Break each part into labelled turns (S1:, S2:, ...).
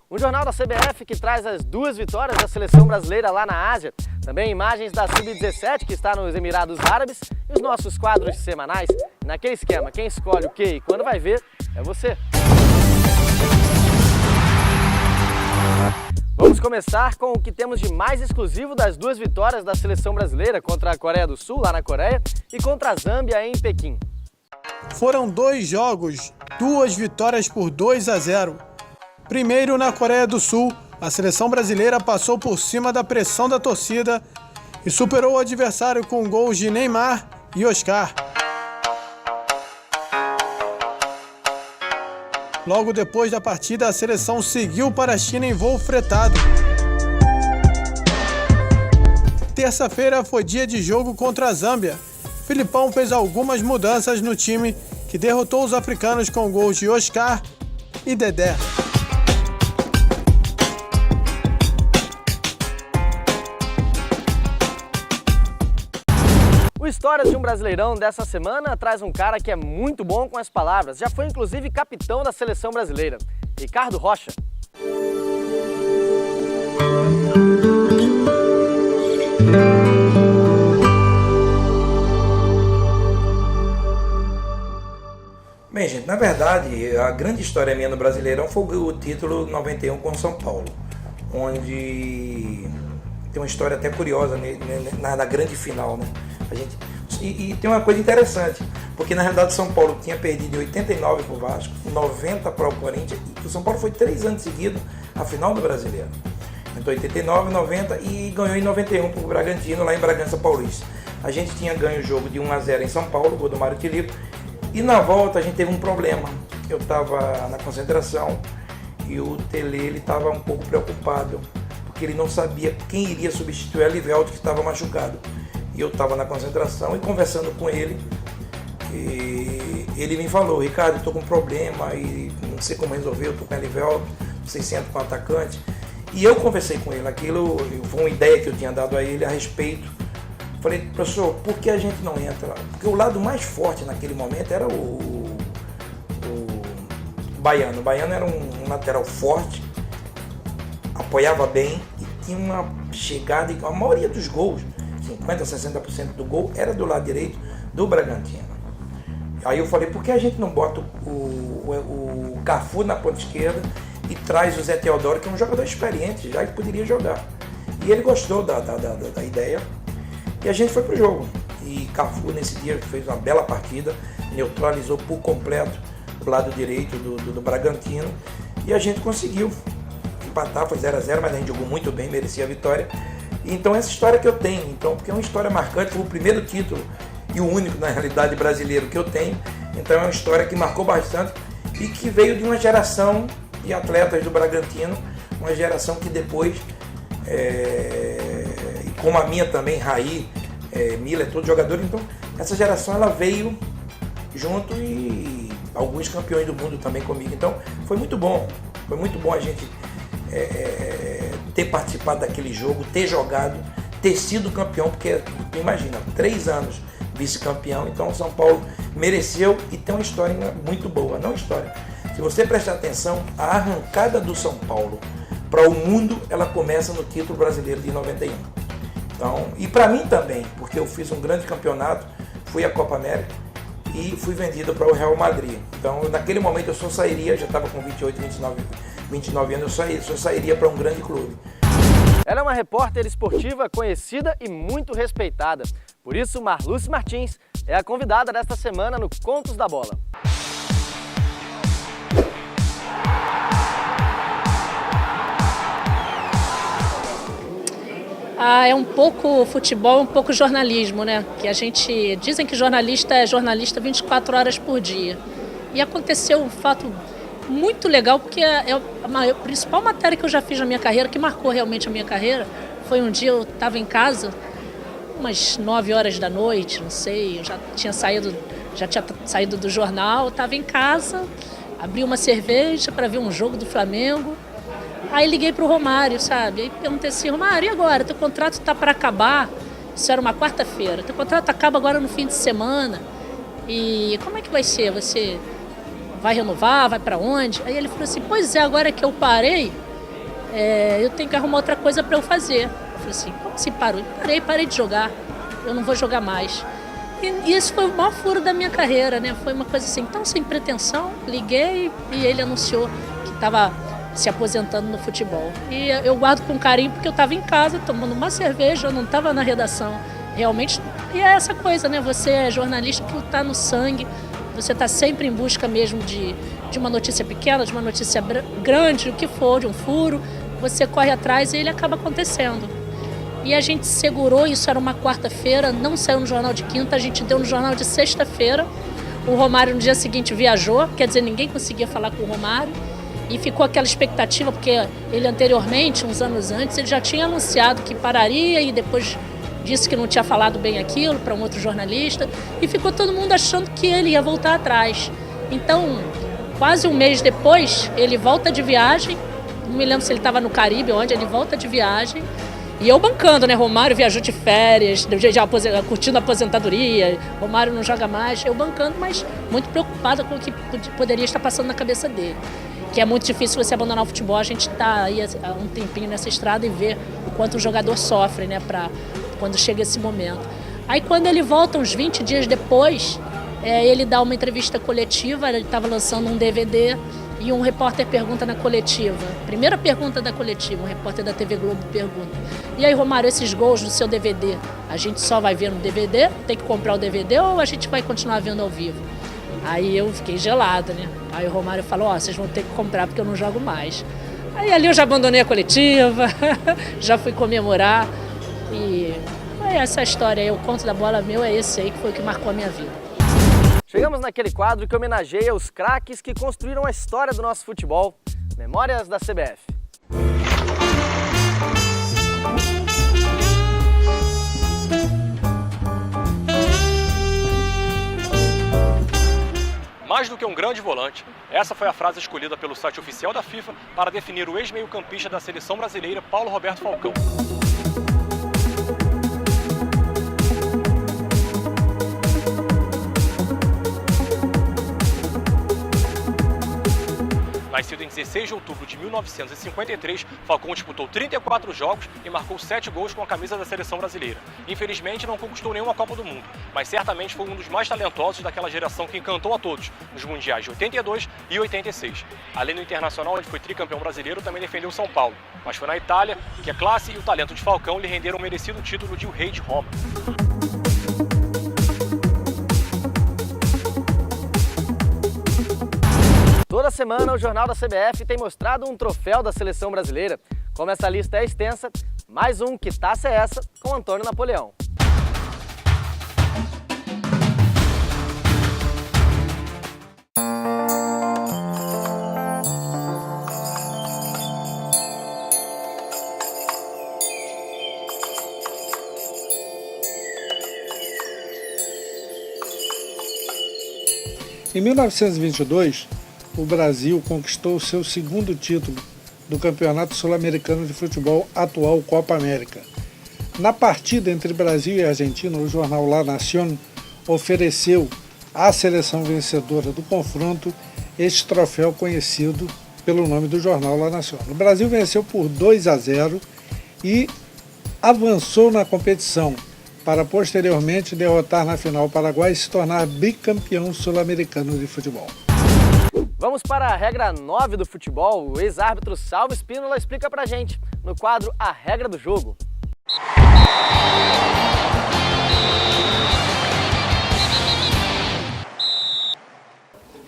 S1: Um jornal da CBF que traz as 2 vitórias da seleção brasileira lá na Ásia, também imagens da Sub-17 que está nos Emirados Árabes e os nossos quadros semanais. Naquele esquema, quem escolhe o que e quando vai ver é você. Vamos começar com o que temos de mais exclusivo das 2 vitórias da seleção brasileira contra a Coreia do Sul, lá na Coreia, e contra a Zâmbia, em Pequim.
S2: Foram 2 jogos, 2 vitórias por 2-0. Primeiro, na Coreia do Sul, a seleção brasileira passou por cima da pressão da torcida e superou o adversário com gols de Neymar e Oscar. Logo depois da partida, a seleção seguiu para a China em voo fretado. Terça-feira foi dia de jogo contra a Zâmbia. Filipão fez algumas mudanças no time, que derrotou os africanos com gols de Oscar e Dedé.
S1: O Histórias de um Brasileirão dessa semana traz um cara que é muito bom com as palavras. Já foi inclusive capitão da seleção brasileira, Ricardo Rocha.
S3: Bem, gente, na verdade, a grande história minha no Brasileirão foi o título 91 com o São Paulo, onde tem uma história até curiosa na grande final, né? E tem uma coisa interessante, porque na realidade o São Paulo tinha perdido em 89 para o Vasco, 90 para o Corinthians, e o São Paulo foi 3 anos seguidos à final do Brasileiro. Então 89, 90 e ganhou em 91 para o Bragantino, lá em Bragança Paulista. A gente tinha ganho o jogo de 1-0 em São Paulo, gol do Mário Tilico, e na volta a gente teve um problema. Eu estava na concentração e o Tele estava um pouco preocupado, porque ele não sabia quem iria substituir a Livelto, que estava machucado. E eu estava na concentração e conversando com ele, e ele me falou: Ricardo, estou com um problema e não sei como resolver, eu estou com a Livelto, não sei se entra com o atacante. E eu conversei com ele, aquilo foi uma ideia que eu tinha dado a ele a respeito. Falei: professor, por que a gente não entra? Porque o lado mais forte naquele momento era o Baiano. O Baiano era um lateral forte, apoiava bem e tinha uma chegada, e a maioria dos gols, 50%, 60% do gol, era do lado direito do Bragantino. Aí eu falei: por que a gente não bota o Cafu na ponta esquerda e traz o Zé Teodoro, que é um jogador experiente, já que poderia jogar? E ele gostou da ideia. E a gente foi pro jogo. E Cafu nesse dia fez uma bela partida, neutralizou por completo o lado direito do Bragantino. E a gente conseguiu empatar, foi 0-0, mas a gente jogou muito bem, merecia a vitória. Então essa história que eu tenho, então, porque é uma história marcante, foi o primeiro título e o único, na realidade, brasileiro que eu tenho. Então é uma história que marcou bastante e que veio de uma geração de atletas do Bragantino, uma geração que depois, como a minha também, Raí, Miller, todos jogadores, então essa geração ela veio junto, e alguns campeões do mundo também comigo. Então foi muito bom a gente ter participado daquele jogo, ter jogado, ter sido campeão, porque tu imagina, 3 anos vice-campeão, então o São Paulo mereceu e tem uma história muito boa. Não história, se você prestar atenção, a arrancada do São Paulo para o mundo, ela começa no título brasileiro de 91. Então, e para mim também, porque eu fiz um grande campeonato, fui à Copa América e fui vendido para o Real Madrid. Então, naquele momento eu só sairia, já estava com 28, 29 anos, eu só sairia para um grande clube.
S1: Ela é uma repórter esportiva conhecida e muito respeitada. Por isso, Marluce Martins é a convidada desta semana no Contos da Bola.
S4: É um pouco futebol, um pouco jornalismo, né? Que a gente dizem que jornalista é jornalista 24 horas por dia. E aconteceu um fato muito legal, porque é a principal matéria que eu já fiz na minha carreira, que marcou realmente a minha carreira. Foi um dia, eu estava em casa, umas 9 horas da noite, não sei, eu já tinha saído do jornal, estava em casa, abri uma cerveja para ver um jogo do Flamengo. Aí liguei pro Romário, sabe? Aí perguntei assim: Romário, e agora? Teu contrato está para acabar? Isso era uma quarta-feira. Teu contrato acaba agora no fim de semana. E como é que vai ser? Você vai renovar? Vai para onde? Aí ele falou assim: pois é, agora que eu parei, eu tenho que arrumar outra coisa para eu fazer. Eu falei assim, como se parou? Parei de jogar, eu não vou jogar mais. E esse foi o maior furo da minha carreira, né? Foi uma coisa assim, tão sem pretensão, liguei e ele anunciou que estava se aposentando no futebol. E eu guardo com carinho porque eu estava em casa tomando uma cerveja, eu não estava na redação. Realmente, e é essa coisa, né? Você é jornalista que está no sangue, você está sempre em busca mesmo de uma notícia pequena, de uma notícia grande, o que for, de um furo, você corre atrás e ele acaba acontecendo. E a gente segurou, isso era uma quarta-feira, não saiu no jornal de quinta, a gente deu no jornal de sexta-feira. O Romário no dia seguinte viajou, quer dizer, ninguém conseguia falar com o Romário. E ficou aquela expectativa, porque ele anteriormente, uns anos antes, ele já tinha anunciado que pararia e depois disse que não tinha falado bem aquilo para um outro jornalista. E ficou todo mundo achando que ele ia voltar atrás. Então, quase um mês depois, ele volta de viagem. Não me lembro se ele estava no Caribe, onde ele volta de viagem. E eu bancando, né? Romário viajou de férias, já curtindo a aposentadoria, Romário não joga mais. Eu bancando, mas muito preocupada com o que poderia estar passando na cabeça dele. Que é muito difícil você abandonar o futebol, a gente está aí há um tempinho nessa estrada e vê o quanto o jogador sofre, né? Quando chega esse momento. Aí quando ele volta, uns 20 dias depois, ele dá uma entrevista coletiva, ele estava lançando um DVD e um repórter pergunta na coletiva, primeira pergunta da coletiva, um repórter da TV Globo pergunta: e aí, Romário, esses gols do seu DVD, a gente só vai ver no DVD, tem que comprar o DVD ou a gente vai continuar vendo ao vivo? Aí eu fiquei gelada, né? Aí o Romário falou, vocês vão ter que comprar porque eu não jogo mais. Aí ali eu já abandonei a coletiva, já fui comemorar e essa história aí, o conto da bola meu é esse aí, que foi o que marcou a minha vida.
S1: Chegamos naquele quadro que homenageia os craques que construíram a história do nosso futebol, Memórias da CBF.
S5: Mais do que um grande volante, essa foi a frase escolhida pelo site oficial da FIFA para definir o ex-meio-campista da seleção brasileira, Paulo Roberto Falcão. Nascido em 16 de outubro de 1953, Falcão disputou 34 jogos e marcou 7 gols com a camisa da seleção brasileira. Infelizmente, não conquistou nenhuma Copa do Mundo, mas certamente foi um dos mais talentosos daquela geração que encantou a todos nos mundiais de 82 e 86. Além do internacional, onde foi tricampeão brasileiro, também defendeu São Paulo. Mas foi na Itália que a classe e o talento de Falcão lhe renderam o merecido título de o Rei de Roma.
S1: Toda semana o Jornal da CBF tem mostrado um troféu da seleção brasileira. Como essa lista é extensa, mais um Que Taça é Essa com Antônio Napoleão.
S2: Em 1922, o Brasil conquistou o seu segundo título do Campeonato Sul-Americano de Futebol, atual Copa América. Na partida entre Brasil e Argentina, o jornal La Nación ofereceu à seleção vencedora do confronto este troféu conhecido pelo nome do jornal La Nación. O Brasil venceu por 2-0 e avançou na competição para posteriormente derrotar na final o Paraguai e se tornar bicampeão sul-americano de futebol.
S1: Vamos para a regra 9 do futebol. O ex-árbitro Salvo Espínola explica pra gente no quadro A Regra do Jogo.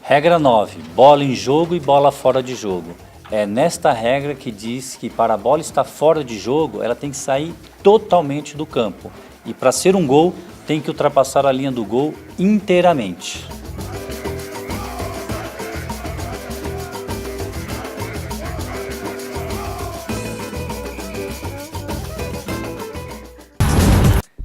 S6: Regra 9. Bola em jogo e bola fora de jogo. É nesta regra que diz que para a bola estar fora de jogo, ela tem que sair totalmente do campo. E para ser um gol, tem que ultrapassar a linha do gol inteiramente.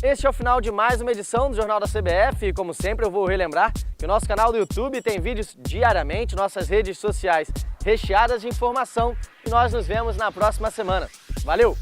S1: Este é o final de mais uma edição do Jornal da CBF e, como sempre, eu vou relembrar que o nosso canal do YouTube tem vídeos diariamente, nossas redes sociais recheadas de informação e nós nos vemos na próxima semana. Valeu!